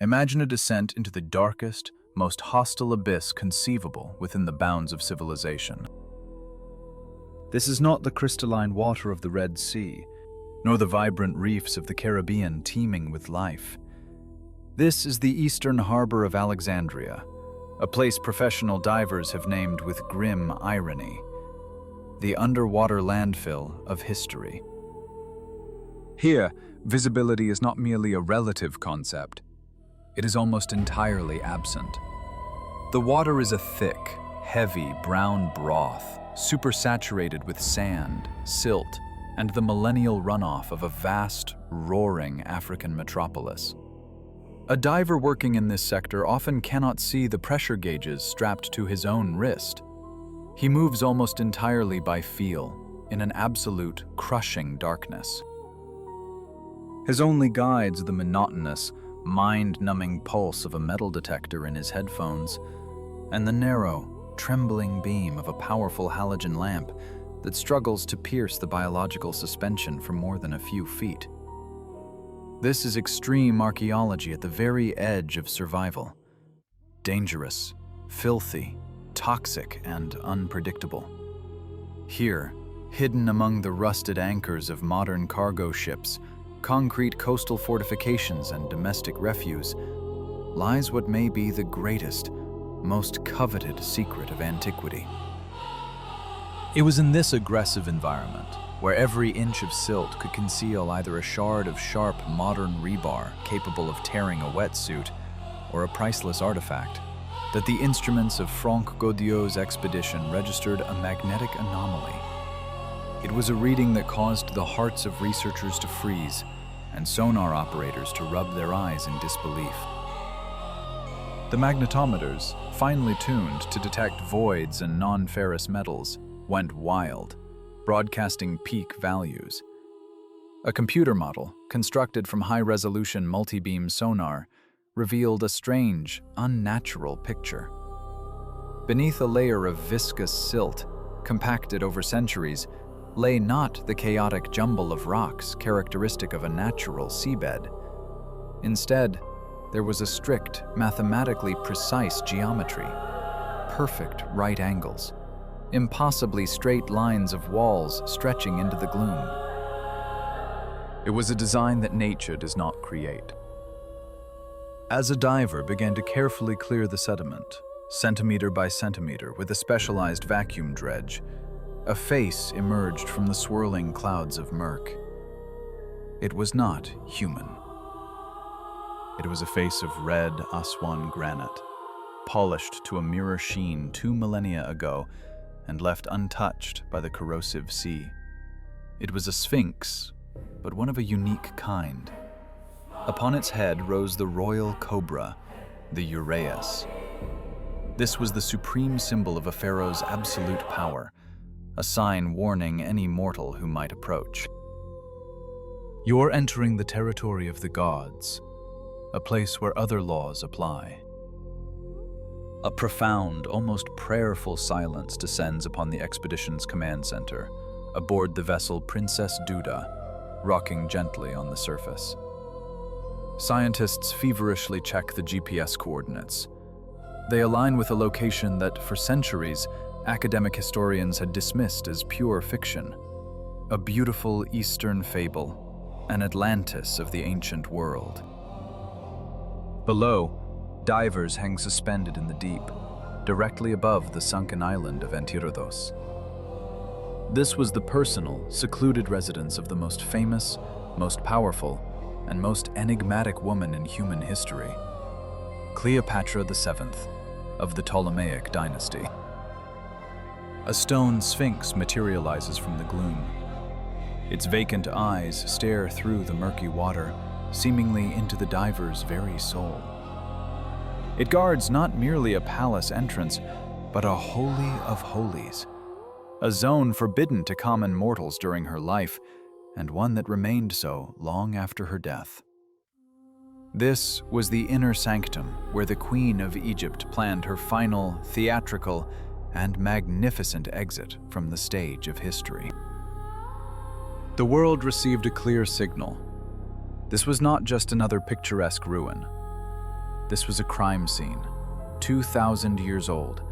Imagine a descent into the darkest, most hostile abyss conceivable within the bounds of civilization. This is not the crystalline water of the Red Sea, nor the vibrant reefs of the Caribbean teeming with life. This is the eastern harbor of Alexandria, a place professional divers have named with grim irony, the underwater landfill of history. Here, visibility is not merely a relative concept. It is almost entirely absent. The water is a thick, heavy brown broth, supersaturated with sand, silt, and the millennial runoff of a vast, roaring African metropolis. A diver working in this sector often cannot see the pressure gauges strapped to his own wrist. He moves almost entirely by feel, in an absolute, crushing darkness. His only guides the monotonous, mind-numbing pulse of a metal detector in his headphones, and the narrow, trembling beam of a powerful halogen lamp that struggles to pierce the biological suspension for more than a few feet. This is extreme archaeology at the very edge of survival. Dangerous, filthy, toxic, and unpredictable. Here, hidden among the rusted anchors of modern cargo ships, concrete coastal fortifications, and domestic refuse, lies what may be the greatest, most coveted secret of antiquity. It was in this aggressive environment, where every inch of silt could conceal either a shard of sharp modern rebar capable of tearing a wetsuit or a priceless artifact, that the instruments of Franck Godio's expedition registered a magnetic anomaly. It was a reading that caused the hearts of researchers to freeze and sonar operators to rub their eyes in disbelief. The magnetometers, finely tuned to detect voids and non-ferrous metals, went wild, broadcasting peak values. A computer model, constructed from high-resolution multi-beam sonar, revealed a strange, unnatural picture. Beneath a layer of viscous silt, compacted over centuries, lay not the chaotic jumble of rocks characteristic of a natural seabed. Instead, there was a strict, mathematically precise geometry, perfect right angles, impossibly straight lines of walls stretching into the gloom. It was a design that nature does not create. As a diver began to carefully clear the sediment, centimeter by centimeter with a specialized vacuum dredge, a face emerged from the swirling clouds of murk. It was not human. It was a face of red Aswan granite, polished to a mirror sheen 2 millennia ago and left untouched by the corrosive sea. It was a sphinx, but one of a unique kind. Upon its head rose the royal cobra, the uraeus. This was the supreme symbol of a pharaoh's absolute power, a sign warning any mortal who might approach. You're entering the territory of the gods, a place where other laws apply. A profound, almost prayerful silence descends upon the expedition's command center, aboard the vessel Princess Duda, rocking gently on the surface. Scientists feverishly check the GPS coordinates. They align with a location that, for centuries, academic historians had dismissed as pure fiction. A beautiful Eastern fable, an Atlantis of the ancient world. Below, divers hang suspended in the deep, directly above the sunken island of Antirodos. This was the personal, secluded residence of the most famous, most powerful, and most enigmatic woman in human history, Cleopatra VII of the Ptolemaic dynasty. A stone sphinx materializes from the gloom. Its vacant eyes stare through the murky water, seemingly into the diver's very soul. It guards not merely a palace entrance, but a holy of holies, a zone forbidden to common mortals during her life, and one that remained so long after her death. This was the inner sanctum where the Queen of Egypt planned her final, theatrical, and magnificent exit from the stage of history. The world received a clear signal. This was not just another picturesque ruin. This was a crime scene, 2,000 years old,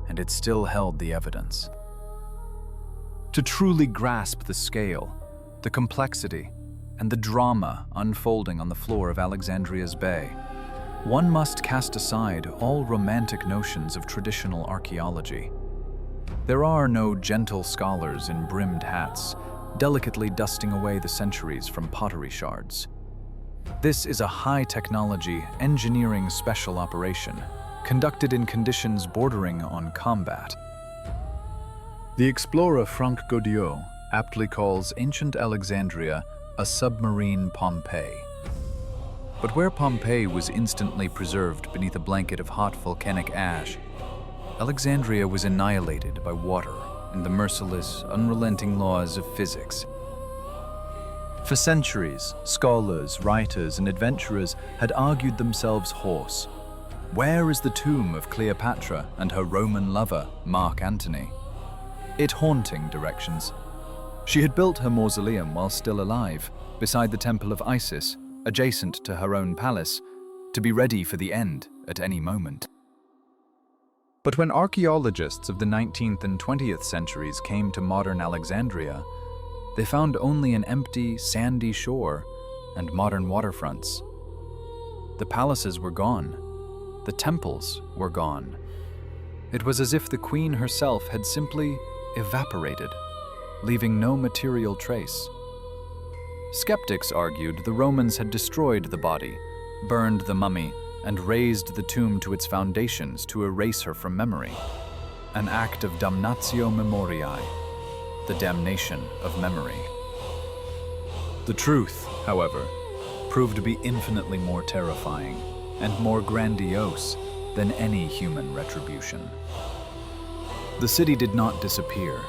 and it still held the evidence. To truly grasp the scale, the complexity, and the drama unfolding on the floor of Alexandria's bay, one must cast aside all romantic notions of traditional archaeology. There are no gentle scholars in brimmed hats, delicately dusting away the centuries from pottery shards. This is a high-technology, engineering special operation, conducted in conditions bordering on combat. The explorer Franck Godiot aptly calls ancient Alexandria a submarine Pompeii. But where Pompeii was instantly preserved beneath a blanket of hot volcanic ash, Alexandria was annihilated by water and the merciless, unrelenting laws of physics. For centuries, scholars, writers, and adventurers had argued themselves hoarse. Where is the tomb of Cleopatra and her Roman lover, Mark Antony? It haunting directions. She had built her mausoleum while still alive, beside the temple of Isis, adjacent to her own palace, to be ready for the end at any moment. But when archaeologists of the 19th and 20th centuries came to modern Alexandria, they found only an empty, sandy shore and modern waterfronts. The palaces were gone. The temples were gone. It was as if the queen herself had simply evaporated, leaving no material trace. Skeptics argued the Romans had destroyed the body, burned the mummy, and razed the tomb to its foundations to erase her from memory. An act of damnatio memoriae, the damnation of memory. The truth, however, proved to be infinitely more terrifying and more grandiose than any human retribution. The city did not disappear.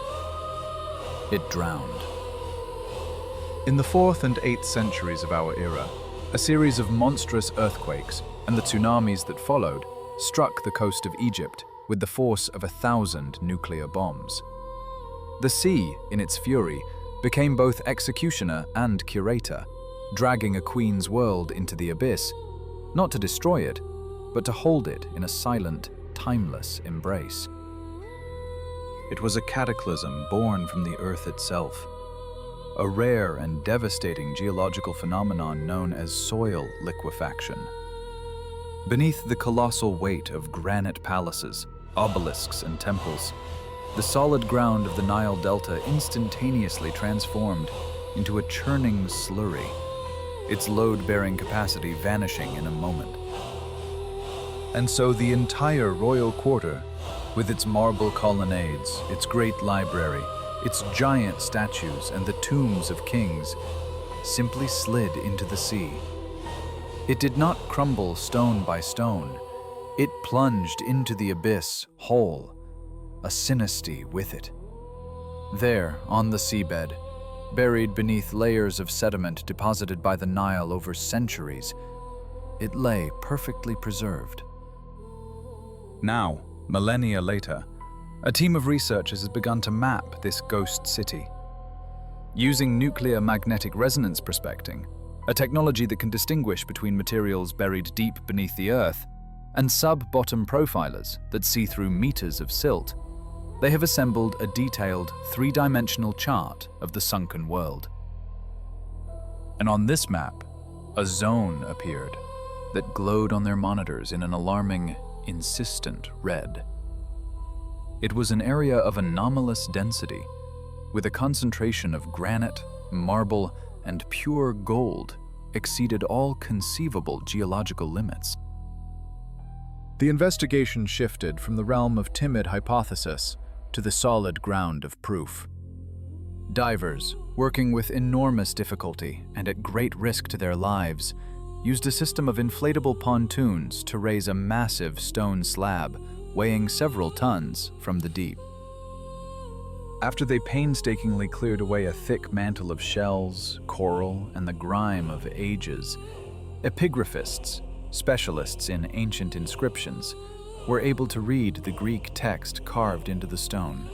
It drowned. In the 4th and 8th centuries of our era, a series of monstrous earthquakes and the tsunamis that followed struck the coast of Egypt with the force of 1,000 nuclear bombs. The sea, in its fury, became both executioner and curator, dragging a queen's world into the abyss, not to destroy it, but to hold it in a silent, timeless embrace. It was a cataclysm born from the earth itself, a rare and devastating geological phenomenon known as soil liquefaction. Beneath the colossal weight of granite palaces, obelisks, and temples, the solid ground of the Nile Delta instantaneously transformed into a churning slurry, its load-bearing capacity vanishing in a moment. And so the entire royal quarter, with its marble colonnades, its great library, its giant statues, and the tombs of kings, simply slid into the sea. It did not crumble stone by stone. It plunged into the abyss whole, a synasty with it. There, on the seabed, buried beneath layers of sediment deposited by the Nile over centuries, it lay perfectly preserved. Now, millennia later, a team of researchers has begun to map this ghost city. Using nuclear magnetic resonance prospecting, a technology that can distinguish between materials buried deep beneath the earth and sub-bottom profilers that see through meters of silt, they have assembled a detailed, three-dimensional chart of the sunken world. And on this map, a zone appeared that glowed on their monitors in an alarming, insistent red. It was an area of anomalous density, with a concentration of granite, marble, and pure gold exceeded all conceivable geological limits. The investigation shifted from the realm of timid hypothesis to the solid ground of proof. Divers, working with enormous difficulty and at great risk to their lives, used a system of inflatable pontoons to raise a massive stone slab weighing several tons from the deep. After they painstakingly cleared away a thick mantle of shells, coral, and the grime of ages, epigraphists, specialists in ancient inscriptions, were able to read the Greek text carved into the stone.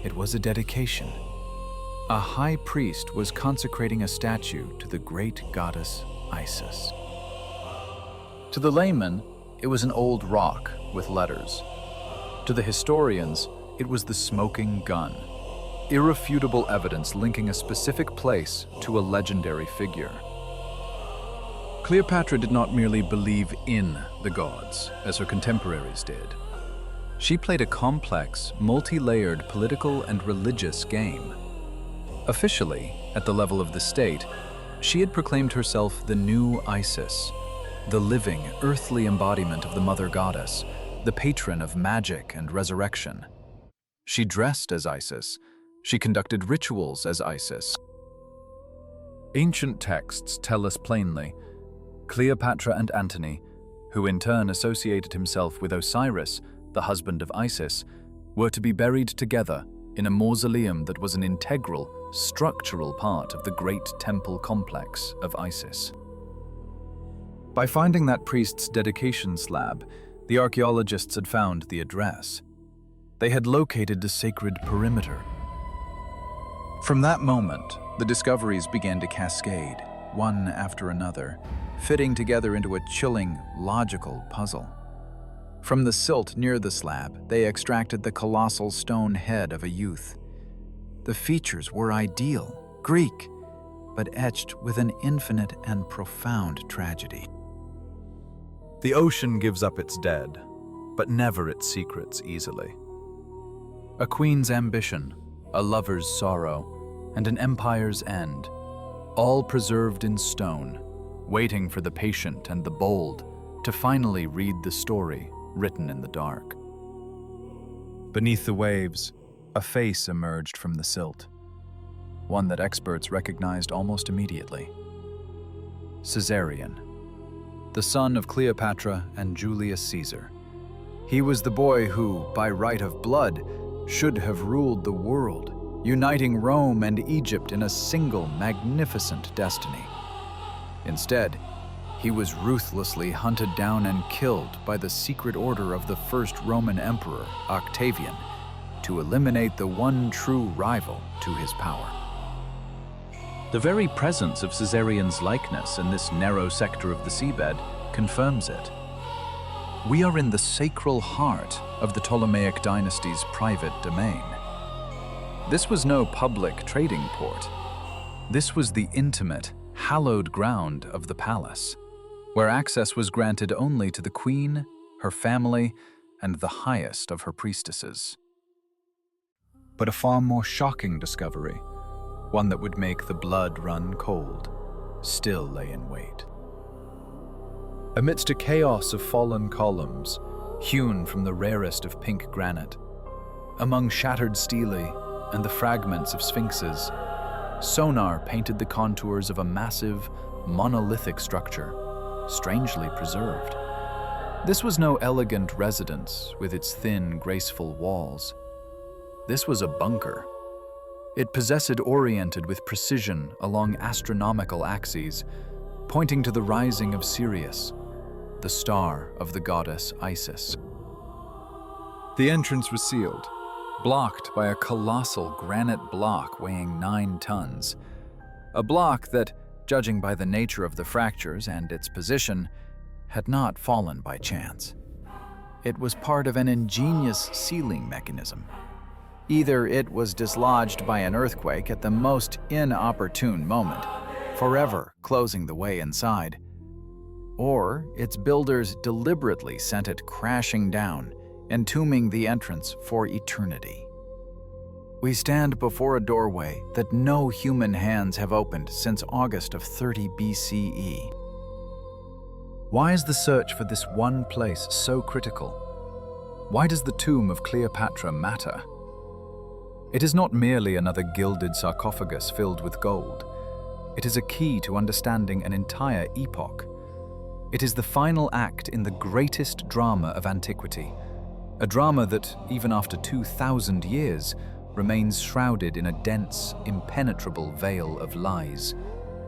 It was a dedication. A high priest was consecrating a statue to the great goddess Isis. To the layman, it was an old rock with letters. To the historians, it was the smoking gun, irrefutable evidence linking a specific place to a legendary figure. Cleopatra did not merely believe in the gods, as her contemporaries did. She played a complex, multi-layered political and religious game. Officially, at the level of the state, she had proclaimed herself the new Isis, the living, earthly embodiment of the mother goddess, the patron of magic and resurrection. She dressed as Isis. She conducted rituals as Isis. Ancient texts tell us plainly, Cleopatra and Antony, who in turn associated himself with Osiris, the husband of Isis, were to be buried together in a mausoleum that was an integral, structural part of the great temple complex of Isis. By finding that priest's dedication slab, the archaeologists had found the address. They had located the sacred perimeter. From that moment, the discoveries began to cascade, one after another, fitting together into a chilling, logical puzzle. From the silt near the slab, they extracted the colossal stone head of a youth. The features were ideal, Greek, but etched with an infinite and profound tragedy. The ocean gives up its dead, but never its secrets easily. A queen's ambition, a lover's sorrow, and an empire's end, all preserved in stone, waiting for the patient and the bold to finally read the story written in the dark. Beneath the waves, a face emerged from the silt, one that experts recognized almost immediately. Caesarion, the son of Cleopatra and Julius Caesar. He was the boy who, by right of blood, should have ruled the world, uniting Rome and Egypt in a single magnificent destiny. Instead, he was ruthlessly hunted down and killed by the secret order of the first Roman emperor, Octavian, to eliminate the one true rival to his power. The very presence of Caesarion's likeness in this narrow sector of the seabed confirms it. We are in the sacral heart of the Ptolemaic dynasty's private domain. This was no public trading port. This was the intimate, hallowed ground of the palace, where access was granted only to the queen, her family, and the highest of her priestesses. But a far more shocking discovery, one that would make the blood run cold, still lay in wait. Amidst a chaos of fallen columns, hewn from the rarest of pink granite, among shattered stelae and the fragments of sphinxes, sonar painted the contours of a massive, monolithic structure, strangely preserved. This was no elegant residence with its thin, graceful walls. This was a bunker. It oriented with precision along astronomical axes, pointing to the rising of Sirius, the star of the goddess Isis. The entrance was sealed, blocked by a colossal granite block weighing 9 tons. A block that, judging by the nature of the fractures and its position, had not fallen by chance. It was part of an ingenious sealing mechanism. Either it was dislodged by an earthquake at the most inopportune moment, forever closing the way inside, or its builders deliberately sent it crashing down, entombing the entrance for eternity. We stand before a doorway that no human hands have opened since August of 30 BCE. Why is the search for this one place so critical? Why does the tomb of Cleopatra matter? It is not merely another gilded sarcophagus filled with gold. It is a key to understanding an entire epoch. It is the final act in the greatest drama of antiquity, a drama that, even after 2,000 years, remains shrouded in a dense, impenetrable veil of lies,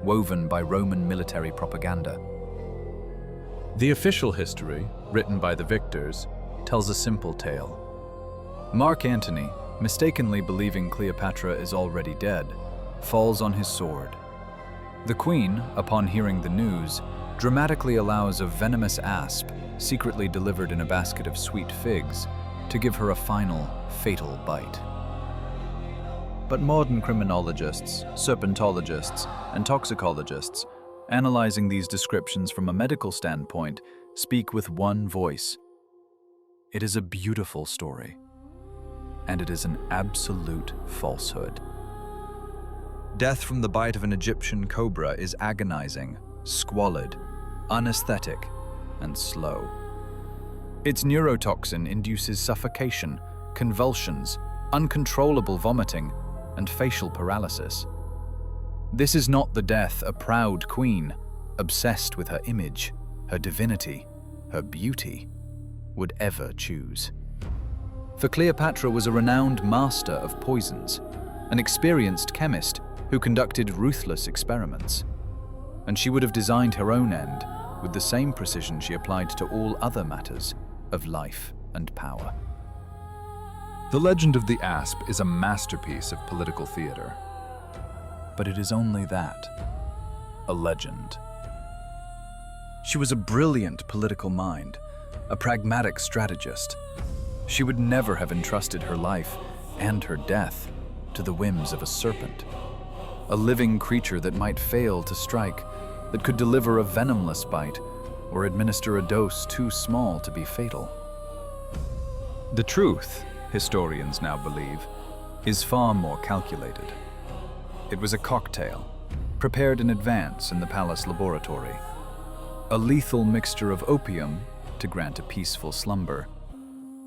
woven by Roman military propaganda. The official history, written by the victors, tells a simple tale. Mark Antony, mistakenly believing Cleopatra is already dead, falls on his sword. The queen, upon hearing the news, dramatically allows a venomous asp, secretly delivered in a basket of sweet figs, to give her a final, fatal bite. But modern criminologists, serpentologists, and toxicologists, analyzing these descriptions from a medical standpoint, speak with one voice. It is a beautiful story, and it is an absolute falsehood. Death from the bite of an Egyptian cobra is agonizing, squalid, unesthetic, and slow. Its neurotoxin induces suffocation, convulsions, uncontrollable vomiting, and facial paralysis. This is not the death a proud queen, obsessed with her image, her divinity, her beauty, would ever choose. For Cleopatra was a renowned master of poisons, an experienced chemist who conducted ruthless experiments. And she would have designed her own end with the same precision she applied to all other matters of life and power. The legend of the asp is a masterpiece of political theater. But it is only that, a legend. She was a brilliant political mind, a pragmatic strategist. She would never have entrusted her life and her death to the whims of a serpent, a living creature that might fail to strike, that could deliver a venomless bite or administer a dose too small to be fatal. The truth, historians now believe, is far more calculated. It was a cocktail, prepared in advance in the palace laboratory, a lethal mixture of opium to grant a peaceful slumber,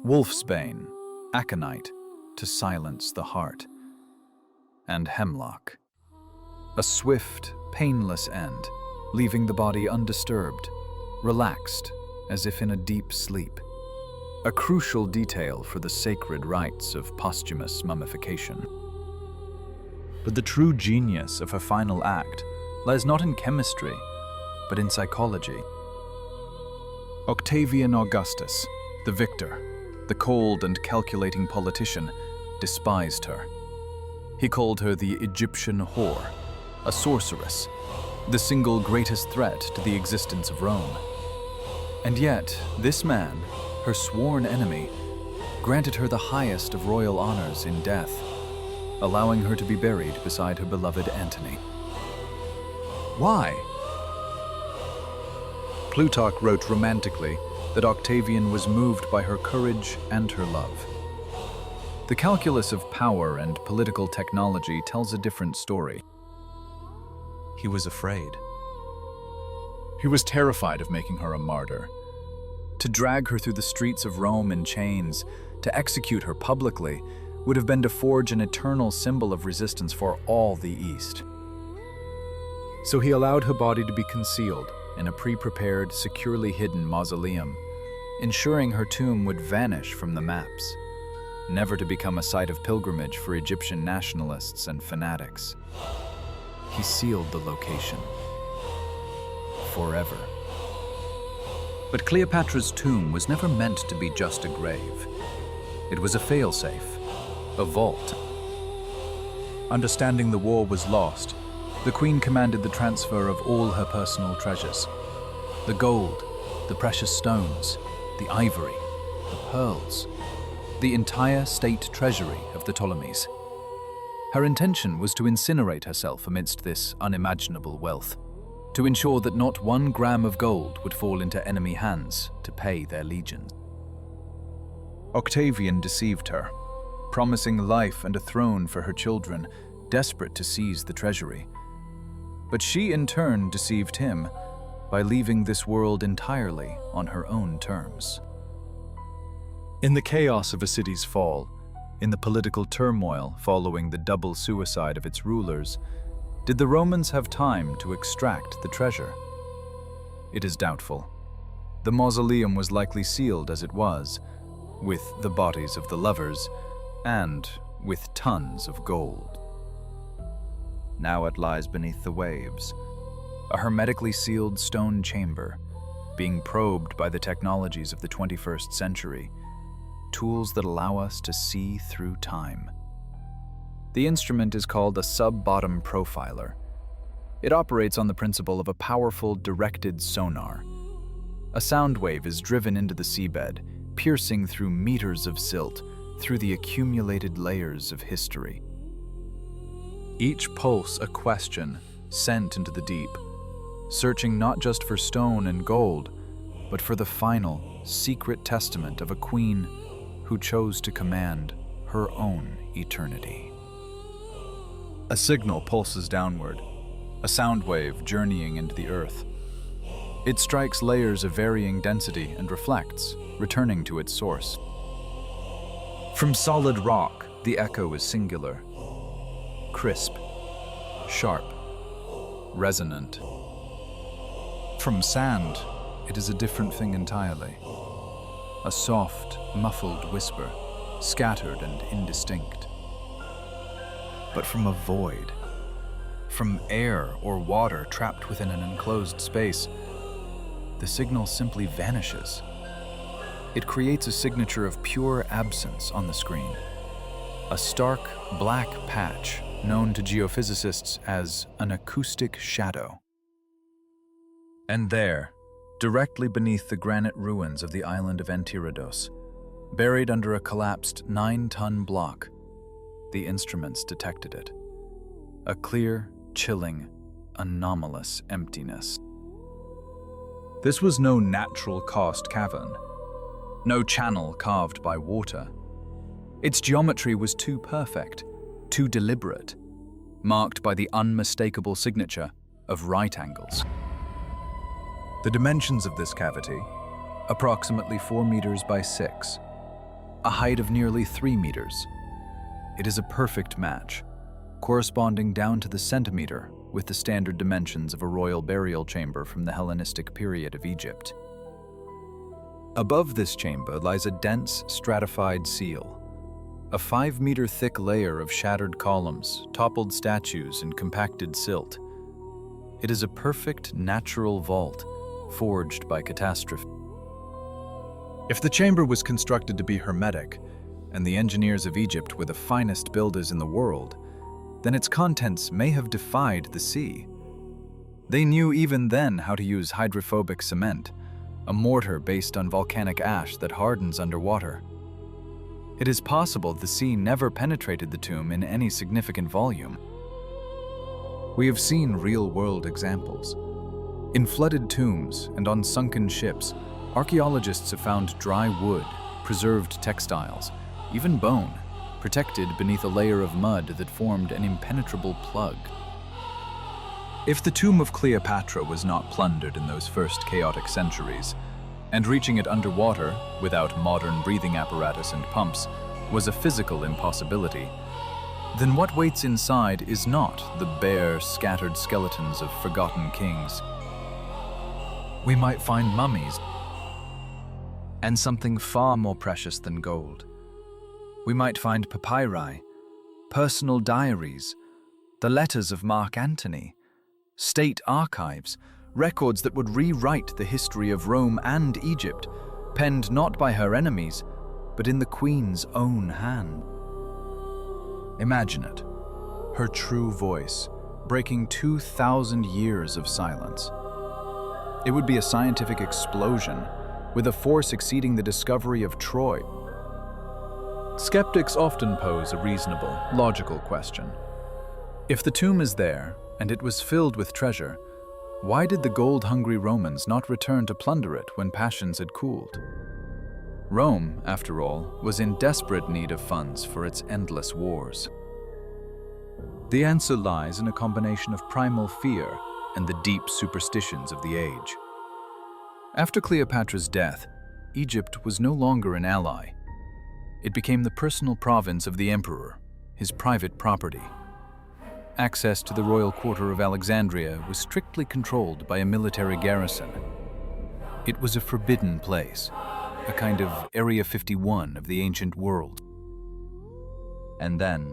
wolfsbane, aconite to silence the heart, and hemlock. A swift, painless end, leaving the body undisturbed, relaxed as if in a deep sleep. A crucial detail for the sacred rites of posthumous mummification. But the true genius of her final act lies not in chemistry, but in psychology. Octavian Augustus, the victor, the cold and calculating politician, despised her. He called her the Egyptian whore, a sorceress, the single greatest threat to the existence of Rome. And yet, this man, her sworn enemy, granted her the highest of royal honors in death, allowing her to be buried beside her beloved Antony. Why? Plutarch wrote romantically that Octavian was moved by her courage and her love. The calculus of power and political technology tells a different story. He was afraid. He was terrified of making her a martyr. To drag her through the streets of Rome in chains, to execute her publicly, would have been to forge an eternal symbol of resistance for all the East. So he allowed her body to be concealed in a pre-prepared, securely hidden mausoleum, ensuring her tomb would vanish from the maps, never to become a site of pilgrimage for Egyptian nationalists and fanatics. He sealed the location forever. But Cleopatra's tomb was never meant to be just a grave. It was a failsafe, a vault. Understanding the war was lost, the queen commanded the transfer of all her personal treasures. The gold, the precious stones, the ivory, the pearls, the entire state treasury of the Ptolemies. Her intention was to incinerate herself amidst this unimaginable wealth, to ensure that not 1 gram of gold would fall into enemy hands to pay their legions. Octavian deceived her, promising life and a throne for her children, desperate to seize the treasury. But she in turn deceived him by leaving this world entirely on her own terms. In the chaos of a city's fall, in the political turmoil following the double suicide of its rulers, did the Romans have time to extract the treasure? It is doubtful. The mausoleum was likely sealed as it was, with the bodies of the lovers, and with tons of gold. Now it lies beneath the waves, a hermetically sealed stone chamber, being probed by the technologies of the 21st century, tools that allow us to see through time. The instrument is called a sub-bottom profiler. It operates on the principle of a powerful, directed sonar. A sound wave is driven into the seabed, piercing through meters of silt, through the accumulated layers of history. Each pulse a question sent into the deep, searching not just for stone and gold, but for the final, secret testament of a queen who chose to command her own eternity. A signal pulses downward, a sound wave journeying into the earth. It strikes layers of varying density and reflects, returning to its source. From solid rock, the echo is singular, crisp, sharp, resonant. From sand, it is a different thing entirely. A soft, muffled whisper, scattered and indistinct. But from a void, from air or water trapped within an enclosed space, the signal simply vanishes. It creates a signature of pure absence on the screen, a stark black patch known to geophysicists as an acoustic shadow. And there, directly beneath the granite ruins of the island of Enteridos, buried under a collapsed 9-ton block, the instruments detected it. A clear, chilling, anomalous emptiness. This was no natural-cast cavern, no channel carved by water. Its geometry was too perfect, too deliberate, marked by the unmistakable signature of right angles. The dimensions of this cavity, approximately 4 meters by 6, a height of nearly 3 meters. It is a perfect match, corresponding down to the centimeter with the standard dimensions of a royal burial chamber from the Hellenistic period of Egypt. Above this chamber lies a dense, stratified seal, a 5-meter thick layer of shattered columns, toppled statues, and compacted silt. It is a perfect natural vault, forged by catastrophe. If the chamber was constructed to be hermetic, and the engineers of Egypt were the finest builders in the world, then its contents may have defied the sea. They knew even then how to use hydrophobic cement, a mortar based on volcanic ash that hardens underwater. It is possible the sea never penetrated the tomb in any significant volume. We have seen real-world examples. In flooded tombs and on sunken ships, archaeologists have found dry wood, preserved textiles, even bone, protected beneath a layer of mud that formed an impenetrable plug. If the tomb of Cleopatra was not plundered in those first chaotic centuries, and reaching it underwater without modern breathing apparatus and pumps was a physical impossibility, then what waits inside is not the bare, scattered skeletons of forgotten kings. We might find mummies, and something far more precious than gold. We might find papyri, personal diaries, the letters of Mark Antony, state archives, records that would rewrite the history of Rome and Egypt, penned not by her enemies, but in the Queen's own hand. Imagine it, her true voice, breaking 2,000 years of silence. It would be a scientific explosion, with a force exceeding the discovery of Troy. Skeptics often pose a reasonable, logical question. If the tomb is there, and it was filled with treasure, why did the gold-hungry Romans not return to plunder it when passions had cooled? Rome, after all, was in desperate need of funds for its endless wars. The answer lies in a combination of primal fear and the deep superstitions of the age. After Cleopatra's death, Egypt was no longer an ally. It became the personal province of the emperor, his private property. Access to the royal quarter of Alexandria was strictly controlled by a military garrison. It was a forbidden place, a kind of Area 51 of the ancient world. And then,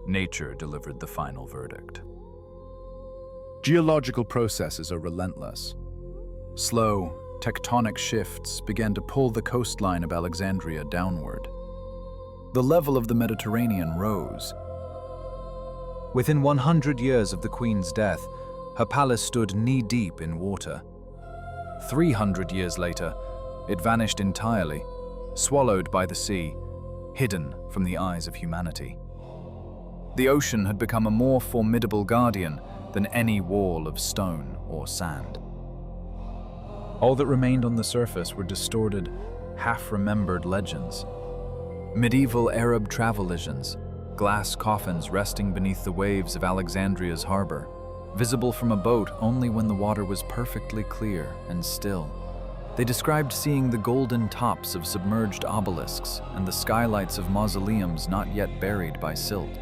nature delivered the final verdict. Geological processes are relentless. Slow, tectonic shifts began to pull the coastline of Alexandria downward. The level of the Mediterranean rose. Within 100 years of the Queen's death, Her palace stood knee-deep in water. 300 years later, it vanished entirely, swallowed by the sea, hidden from the eyes of humanity. The ocean had become a more formidable guardian than any wall of stone or sand. All that remained on the surface were distorted, half-remembered legends. Medieval Arab travel legends, glass coffins resting beneath the waves of Alexandria's harbor, visible from a boat only when the water was perfectly clear and still. They described seeing the golden tops of submerged obelisks and the skylights of mausoleums not yet buried by silt.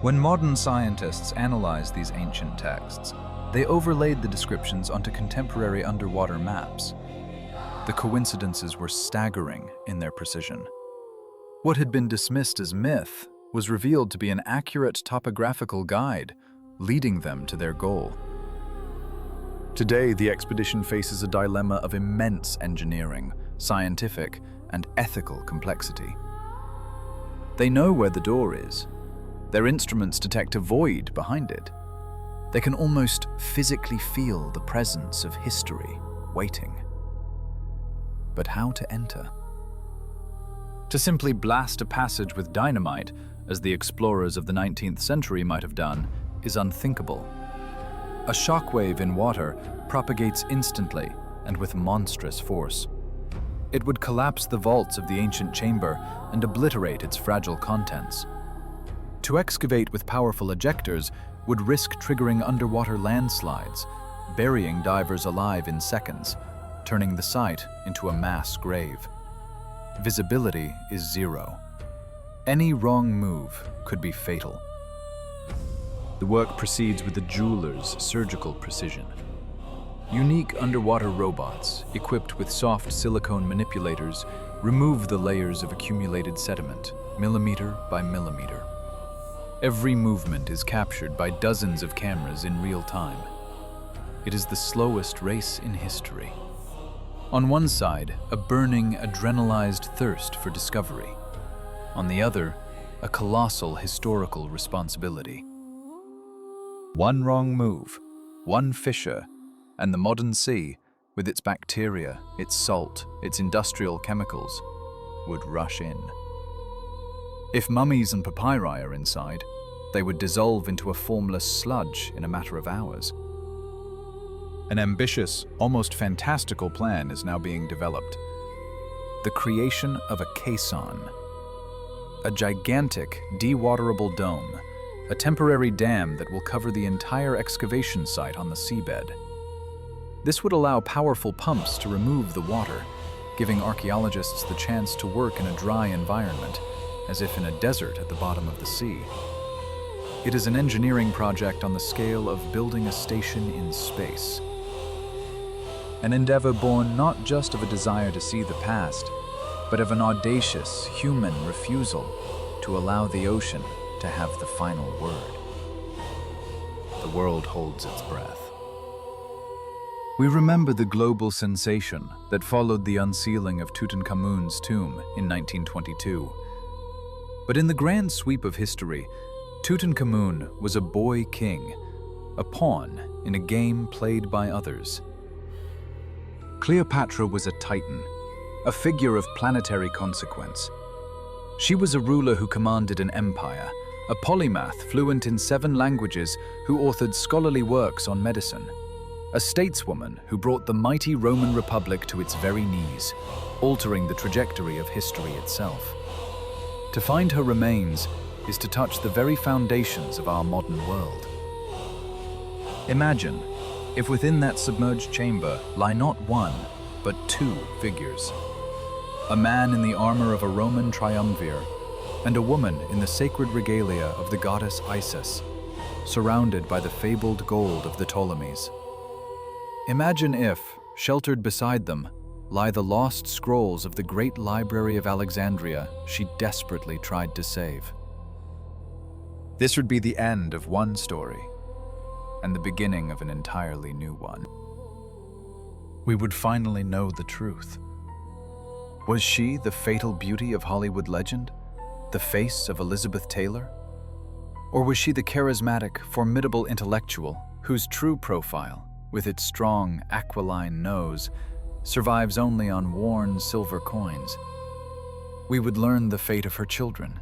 When modern scientists analyzed these ancient texts, they overlaid the descriptions onto contemporary underwater maps. The coincidences were staggering in their precision. What had been dismissed as myth was revealed to be an accurate topographical guide, leading them to their goal. Today, the expedition faces a dilemma of immense engineering, scientific, and ethical complexity. They know where the door is. Their instruments detect a void behind it. They can almost physically feel the presence of history waiting. But how to enter? To simply blast a passage with dynamite, as the explorers of the 19th century might have done, is unthinkable. A shockwave in water propagates instantly and with monstrous force. It would collapse the vaults of the ancient chamber and obliterate its fragile contents. To excavate with powerful ejectors would risk triggering underwater landslides, burying divers alive in seconds, turning the site into a mass grave. Visibility is zero. Any wrong move could be fatal. The work proceeds with a jeweler's surgical precision. Unique underwater robots, equipped with soft silicone manipulators, remove the layers of accumulated sediment, millimeter by millimeter. Every movement is captured by dozens of cameras in real time. It is the slowest race in history. On one side, a burning, adrenalized thirst for discovery. On the other, a colossal historical responsibility. One wrong move, one fissure, and the modern sea, with its bacteria, its salt, its industrial chemicals, would rush in. If mummies and papyri are inside, they would dissolve into a formless sludge in a matter of hours. An ambitious, almost fantastical plan is now being developed. The creation of a caisson, a gigantic, dewaterable dome, a temporary dam that will cover the entire excavation site on the seabed. This would allow powerful pumps to remove the water, giving archaeologists the chance to work in a dry environment, as if in a desert at the bottom of the sea. It is an engineering project on the scale of building a station in space. An endeavor born not just of a desire to see the past, but of an audacious human refusal to allow the ocean to have the final word. The world holds its breath. We remember the global sensation that followed the unsealing of Tutankhamun's tomb in 1922. But in the grand sweep of history, Tutankhamun was a boy king, a pawn in a game played by others. Cleopatra was a titan, a figure of planetary consequence. She was a ruler who commanded an empire, a polymath fluent in 7 languages who authored scholarly works on medicine, a stateswoman who brought the mighty Roman Republic to its very knees, altering the trajectory of history itself. To find her remains is to touch the very foundations of our modern world. Imagine if within that submerged chamber lie not one, but 2 figures. A man in the armor of a Roman triumvir, and a woman in the sacred regalia of the goddess Isis, surrounded by the fabled gold of the Ptolemies. Imagine if, sheltered beside them, lie the lost scrolls of the great library of Alexandria she desperately tried to save. This would be the end of one story, and the beginning of an entirely new one. We would finally know the truth. Was she the fatal beauty of Hollywood legend? The face of Elizabeth Taylor? Or was she the charismatic, formidable intellectual whose true profile, with its strong, aquiline nose, survives only on worn silver coins. We would learn the fate of her children,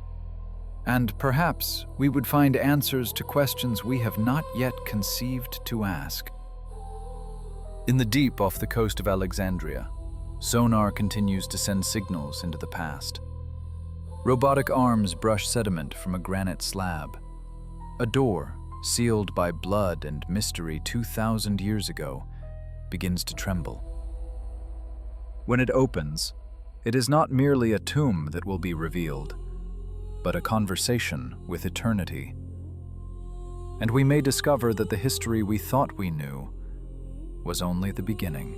and perhaps we would find answers to questions we have not yet conceived to ask. In the deep off the coast of Alexandria, sonar continues to send signals into the past. Robotic arms brush sediment from a granite slab. A door, sealed by blood and mystery 2,000 years ago, begins to tremble. When it opens, it is not merely a tomb that will be revealed, but a conversation with eternity. And we may discover that the history we thought we knew was only the beginning.